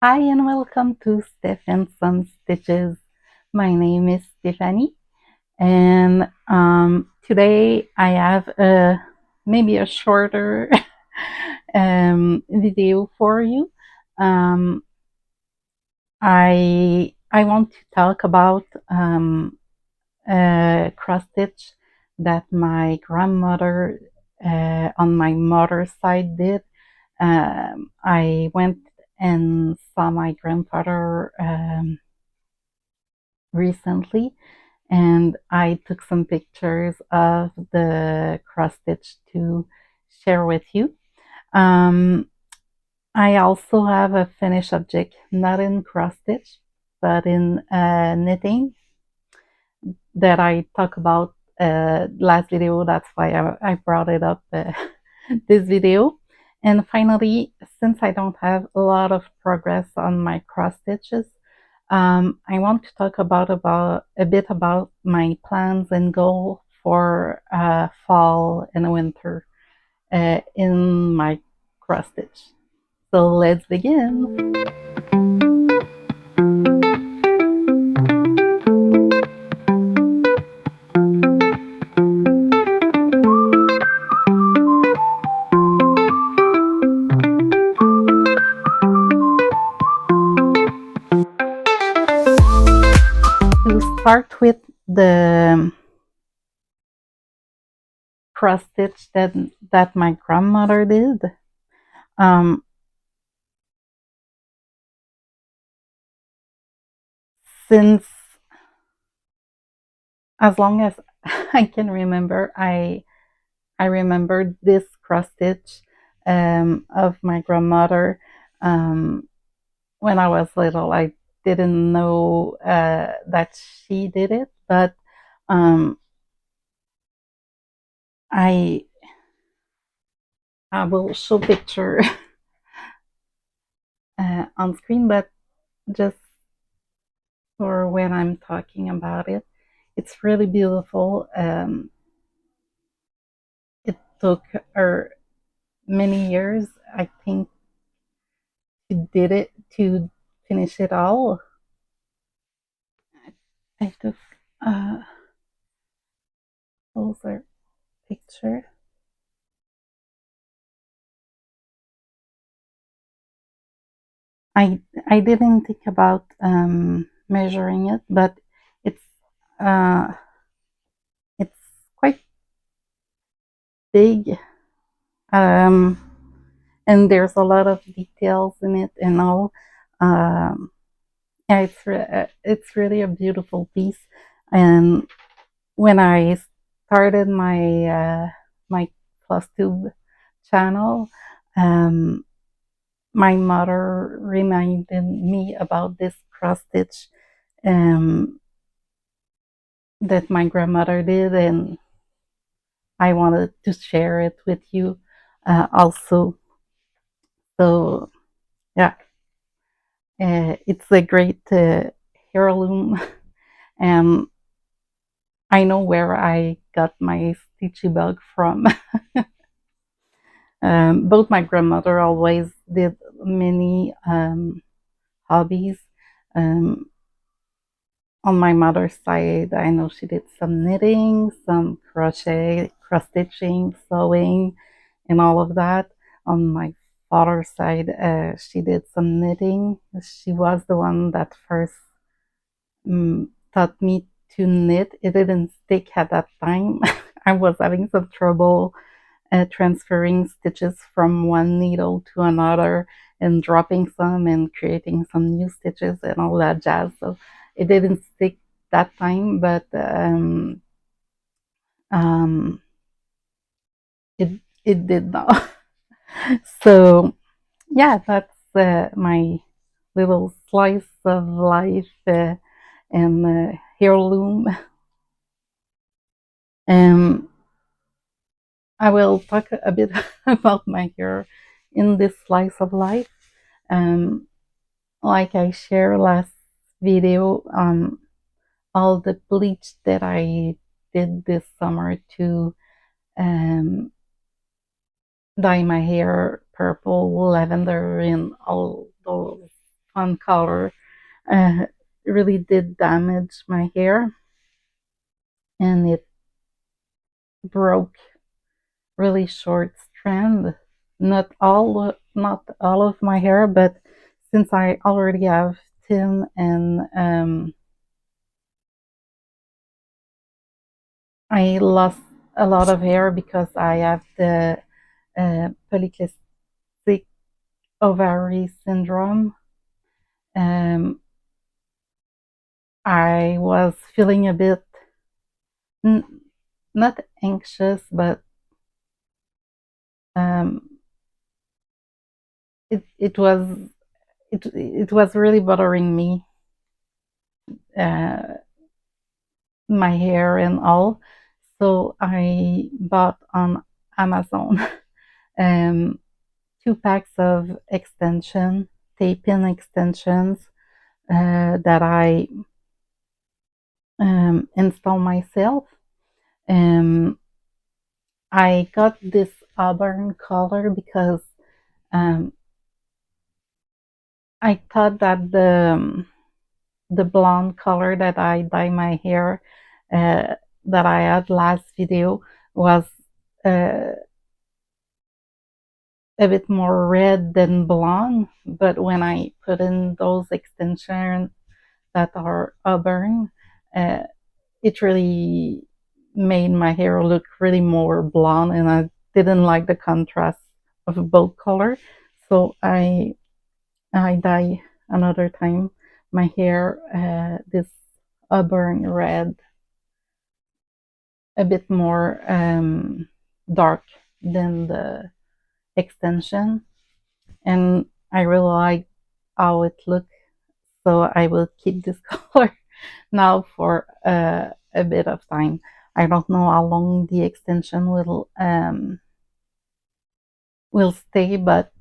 Hi and welcome to Steph and Son Stitches. My name is Stephanie, and today I have maybe a shorter video for you. Um, I want to talk about cross stitch that my grandmother on my mother's side did. I went and saw my grandfather recently, and I took some pictures of the cross stitch to share with you. Um, I also have a finished object, not in cross stitch, but in knitting that I talk about last video. That's why I brought it up this video. And finally, since I don't have a lot of progress on my cross stitches, I want to talk about a bit about my plans and goals for fall and winter in my cross stitch. So let's begin. To start with the cross stitch that my grandmother did. Um, since as long as I can remember, I remember this cross stitch of my grandmother when I was little. I didn't know that she did it, but um, I I will show picture on screen, but just for when I'm talking about it, it's really beautiful. It took her many years, I think, to did it to finish it all. I took a closer picture. I didn't think about measuring it, but it's uh, it's quite big, um, and there's a lot of details in it and all. Um, yeah, it's really a beautiful piece. And when I started my Flosstube channel, um, my mother reminded me about this cross stitch um, that my grandmother did, and I wanted to share it with you also. So yeah, it's a great heirloom, and I know where I got my stitchy bug from. Both my grandmother always did many hobbies. Um, on my mother's side, I know she did some knitting, some crochet, cross stitching, sewing, and all of that. On my father's side, she did some knitting. She was the one that first taught me to knit. It didn't stick at that time. I was having some trouble transferring stitches from one needle to another and dropping some and creating some new stitches and all that jazz. So it didn't stick that time, but um, it did now. So yeah, that's my little slice of life and heirloom. Um, I will talk a bit about my hair in this slice of life. Um, like I shared last video, all the bleach that I did this summer to um, dye my hair purple, lavender, and all those fun color really did damage my hair, and it broke really short strand. Not all of my hair, but since I already have thin and I lost a lot of hair because I have the polycystic ovary syndrome. Um, I was feeling a bit not anxious, but um, it was really bothering me, uh, my hair and all. So I bought on Amazon um, 2 packs of extension tape in extensions that I install myself. Um, I got this auburn color because um, I thought that the blonde color that I dye my hair that I had last video was uh, a bit more red than blonde, but when I put in those extensions that are auburn, uh, it really made my hair look really more blonde, and I didn't like the contrast of both colors. So I dye another time my hair this auburn red, a bit more dark than the extension, and I really like how it looks. So I will keep this color now for a bit of time. I don't know how long the extension will stay, but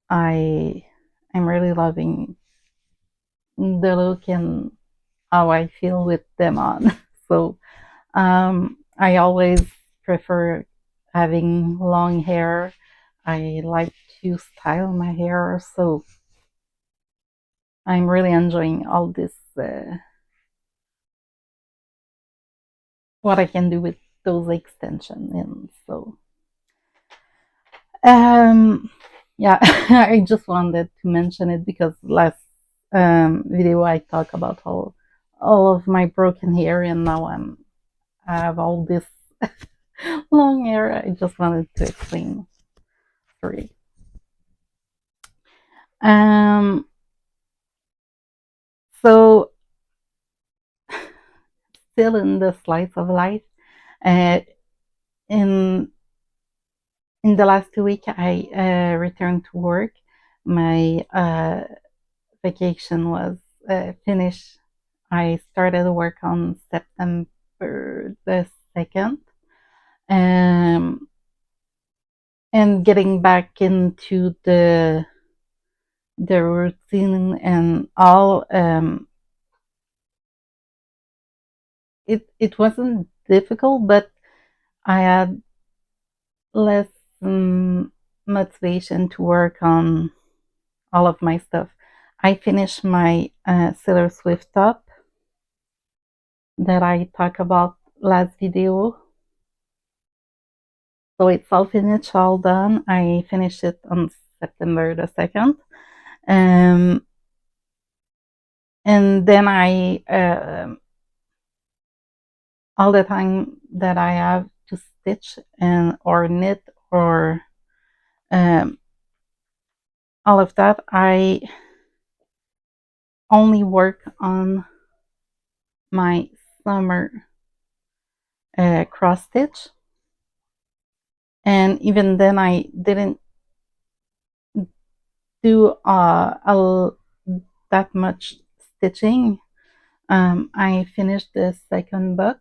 I'm really loving the look and how I feel with them on. So I always prefer having long hair. I like to style my hair, so I'm really enjoying all this, what I can do with those extensions. And so, yeah, I just wanted to mention it because last video I talked about all of my broken hair, and now I have all this long hair. I just wanted to explain. Sorry. Um, so still in the slice of life, uh, in the last 2 weeks, I returned to work. My vacation was finished. I started work on September the 2nd. Um, and getting back into the routine and all, it wasn't difficult, but I had less motivation to work on all of my stuff. I finished my Sailor Swift top that I talked about last video. So it's all finished, all done. I finished it on September the 2nd. Um, and then all the time that I have to stitch and or knit or um, all of that, I only work on my summer cross stitch, and even then I didn't do that much stitching. I finished the second box.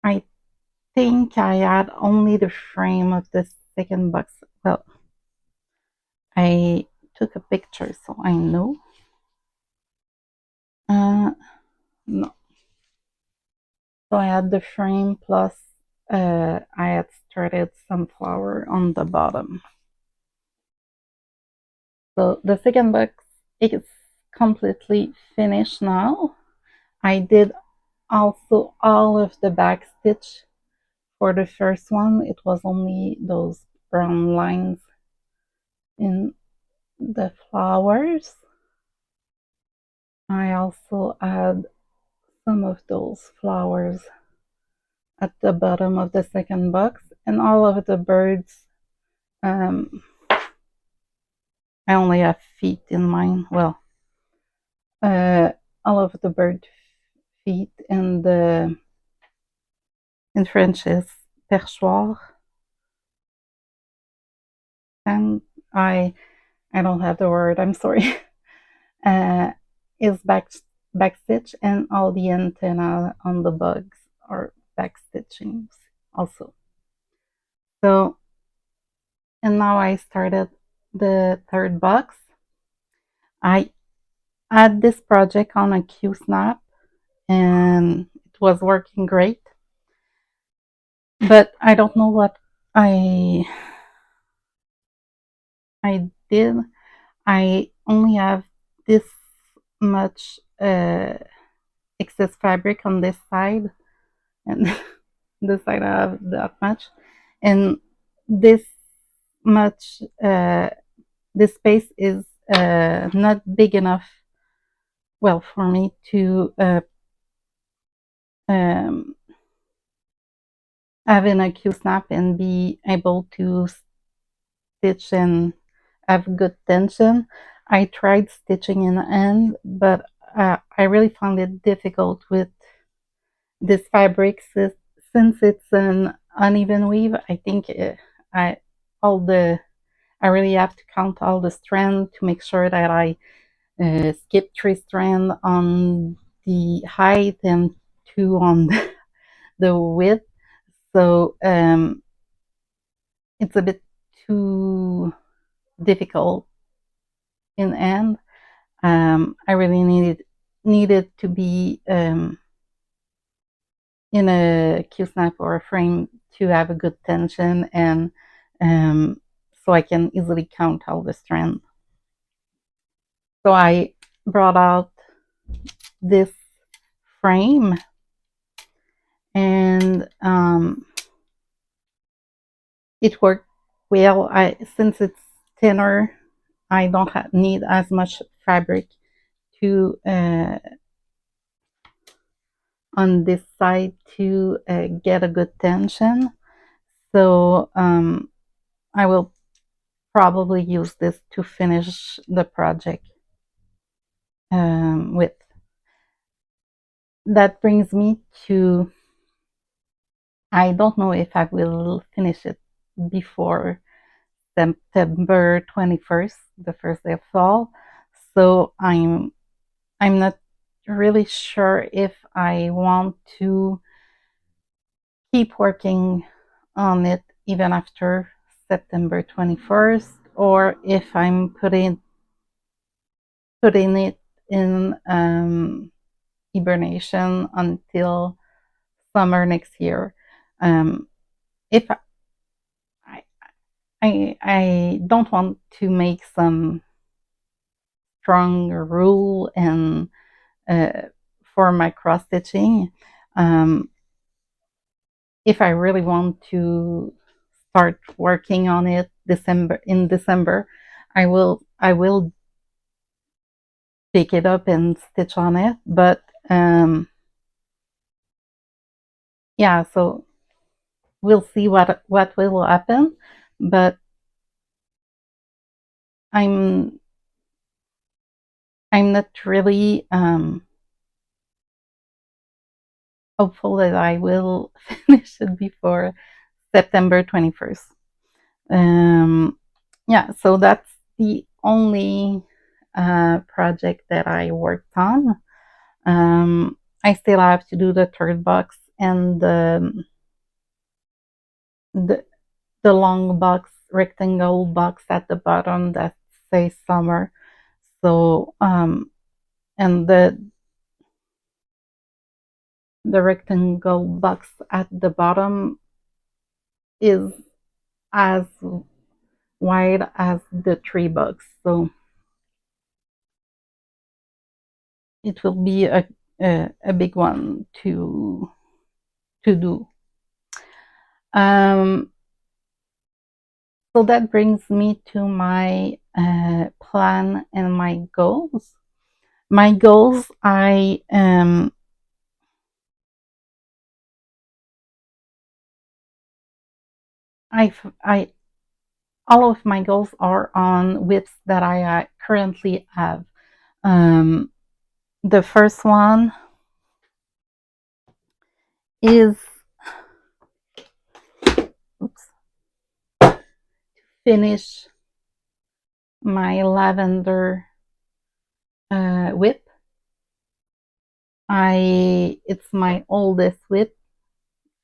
I think I had only the frame of the second box. Well, I took a picture so I know. No. So I had the frame plus I had started sunflower on the bottom. So the second box is completely finished now. I did also all of the back stitch for the first one. It was only those brown lines in the flowers. I also add some of those flowers at the bottom of the second box, and all of the birds. I only have feet in mine. Well, all of the bird feet and the in French is perchoir, and I don't have the word. I'm sorry. Is back stitch, and all the antenna on the bugs are back stitchings also. So, and now I started the third box. I had this project on a Q-snap, and it was working great. But I don't know what I did. I only have this much excess fabric on this side, and this side I have that much, and this much this space is not big enough, well, for me to um, have in a Q-snap and be able to stitch and have good tension. I tried stitching in the end, but I really found it difficult with this fabric since it's an uneven weave. I think I really have to count all the strands to make sure that I skip 3 strands on the height and 2 on the width. So it's a bit too difficult in the end. I really needed to be in a Q-snap or a frame to have a good tension, and so I can easily count all the strands. So I brought out this frame, and it worked well. Since it's thinner, I don't need as much fabric to on this side to get a good tension. So I will probably use this to finish the project with. That brings me to, I don't know if I will finish it before September 21st, the first day of fall. So I'm not really sure if I want to keep working on it even after September 21st, or if I'm putting it in hibernation until summer next year. If I don't want to make some strong rule and for my cross stitching. If I really want to start working on it in December, I will pick it up and stitch on it. But yeah, so we'll see what will happen. But I'm not really hopeful that I will finish it before September 21st. Yeah, so that's the only project that I worked on. I still have to do the third box and the long box, rectangle box at the bottom that says summer. So and the rectangle box at the bottom is as wide as the tree box. So it will be a big one to do. So that brings me to my plan and my goals. My goals, I all of my goals are on widths that I currently have. Um, the first one is, oops, finish my lavender whip. It's my oldest whip.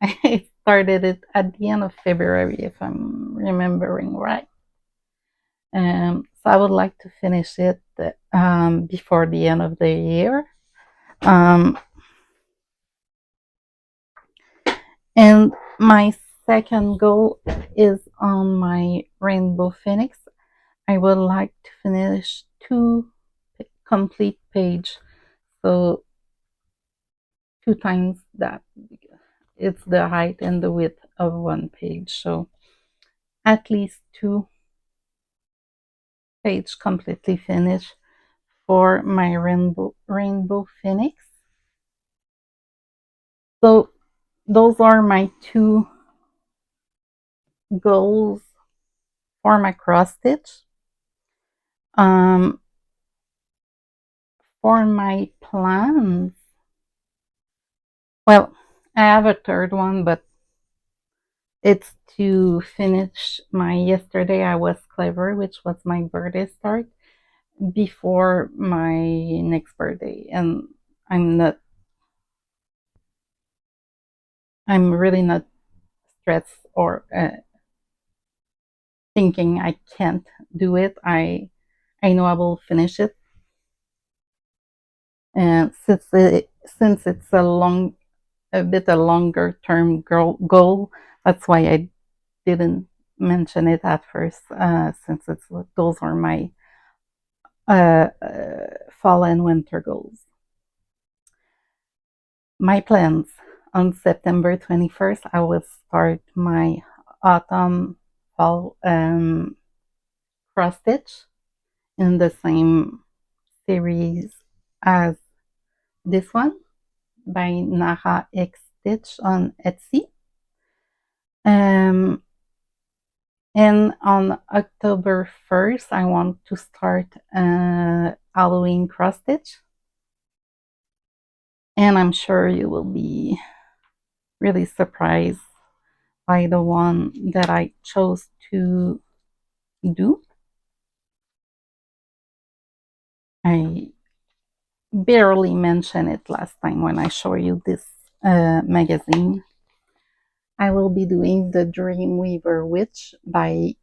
I started it at the end of February, if I'm remembering right. So I would like to finish it before the end of the year. And my second goal is on my rainbow phoenix. I would like to finish 2 complete page, so 2 times that. It's the height and the width of 1 page, so at least 2 page completely finished for my rainbow phoenix. So those are my 2 goals for my cross stitch. For my plans, well, I have a third one, but it's to finish my Yesterday I Was Clever, which was my birthday start, before my next birthday. And I'm really not stressed or thinking I can't do it. I know I will finish it. And since it's a bit a longer term goal, that's why I didn't mention it at first, since those are my fall and winter goals. My plans: on September 21st, I will start my autumn fall cross stitch in the same series as this one by NARAxStitch on Etsy. And on October 1st, I want to start Halloween cross stitch. And I'm sure you will be really surprised by the one that I chose to do. I barely mentioned it last time when I showed you this magazine. I will be doing the Dreamweaver Witch by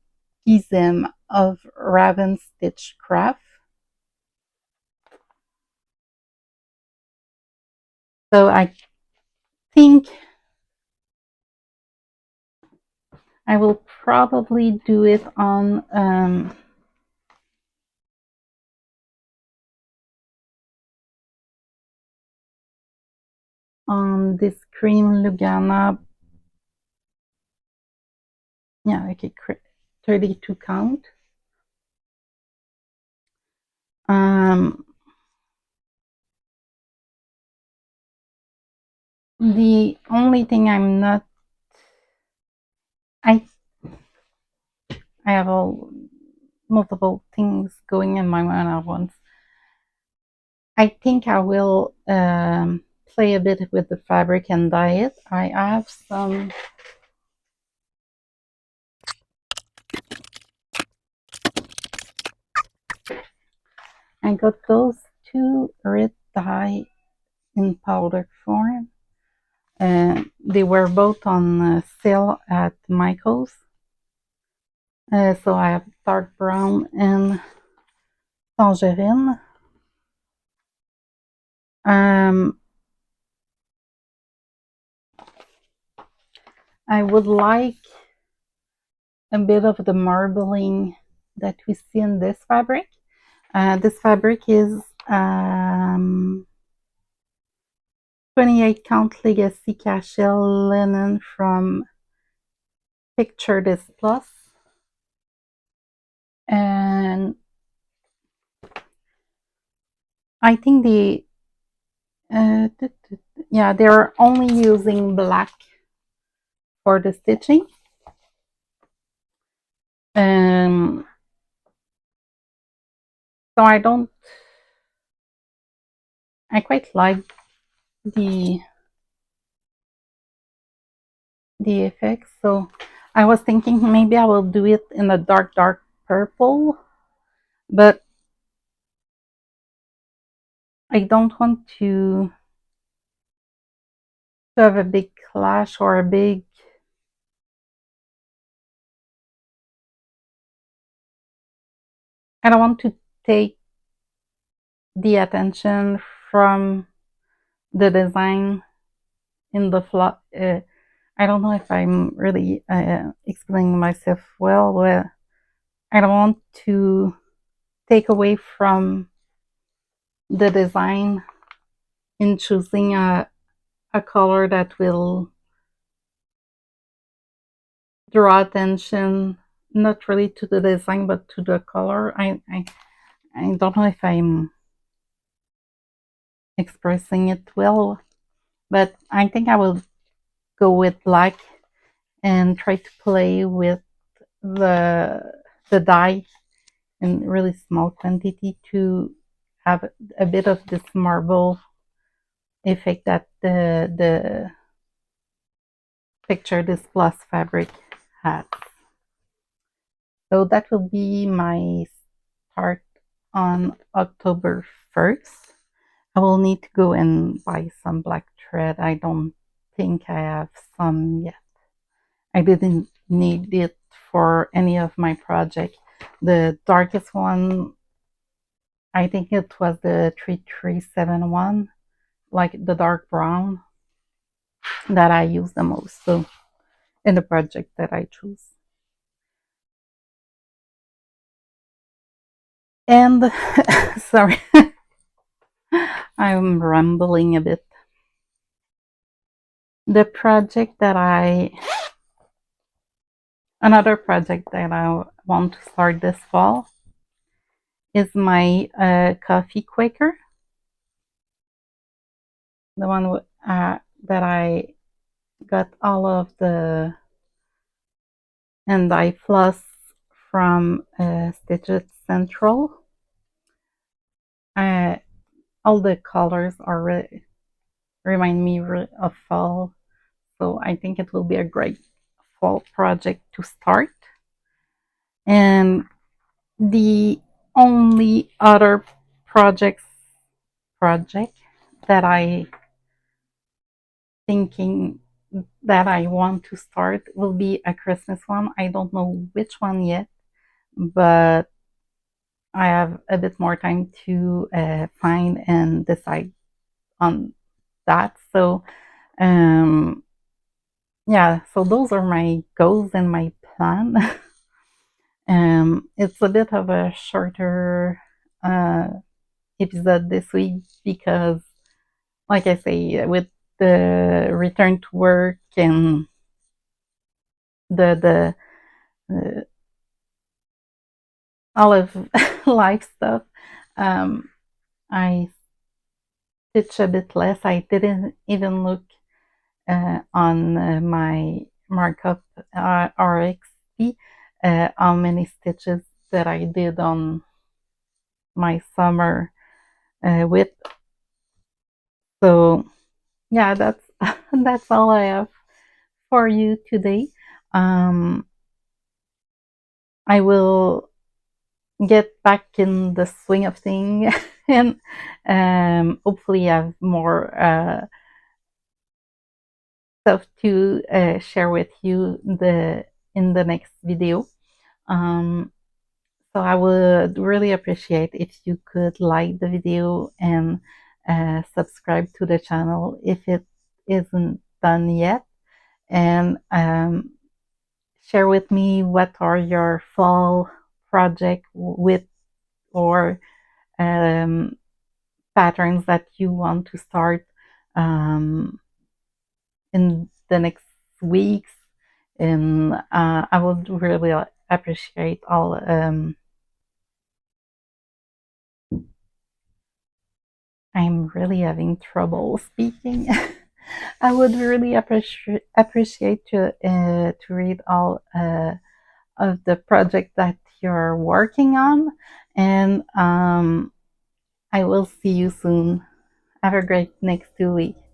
Gizem of Raven Stitch Craft. So I think I will probably do it on this cream Lugana. Yeah, okay, 32 count. The only thing I'm not, I have multiple things going in my mind at once. I think I will play a bit with the fabric and dye it. I have some I got those 2 red dye in powder form. They were both on sale at Michael's. So I have dark brown and tangerine. I would like a bit of the marbling that we see in this fabric. This fabric is 28 count legacy cachet linen from Picture This Plus. And I think yeah, they're only using black for the stitching. So I quite like the effects. So I was thinking maybe I will do it in a dark purple, but I don't want to have a big clash or a big I don't want to take the attention from the design in the flat. I don't know if I'm really explaining myself well. Where I don't want to take away from the design in choosing a color that will draw attention, not really to the design, but to the color. I don't know if I'm expressing it well, but I think I will go with black and try to play with the dye in really small quantity to have a bit of this marble effect that the Picture This Plus fabric has. So that will be my start on October 1st. I will need to go and buy some black thread. I don't think I have some yet. I didn't need it for any of my project. The darkest one, I think it was the 3371, like the dark brown, that I use the most. So in the project that I choose. And sorry, I'm rambling a bit. The project that another project that I want to start this fall is my coffee Quaker. The one that I got all of the and I floss from Stitches Central. All the colors are remind me of fall, so I think it will be a great fall project to start. And the only other project that I thinking that I want to start will be a Christmas one. I don't know which one yet, but I have a bit more time to find and decide on that. So yeah, so those are my goals and my plan. It's a bit of a shorter episode this week because, like I say, with the return to work and the all of life stuff, I stitch a bit less. I didn't even look on my markup RXP how many stitches that I did on my summer width. So yeah, that's that's all I have for you today. I will get back in the swing of things and hopefully have more stuff to share with you in the next video. So I would really appreciate if you could like the video and subscribe to the channel if it isn't done yet, and share with me what are your fall project with or patterns that you want to start in the next weeks, and I would really appreciate all. I'm really having trouble speaking. I would really appreciate to read all of the project that you're working on, and I will see you soon. Have a great next 2 weeks.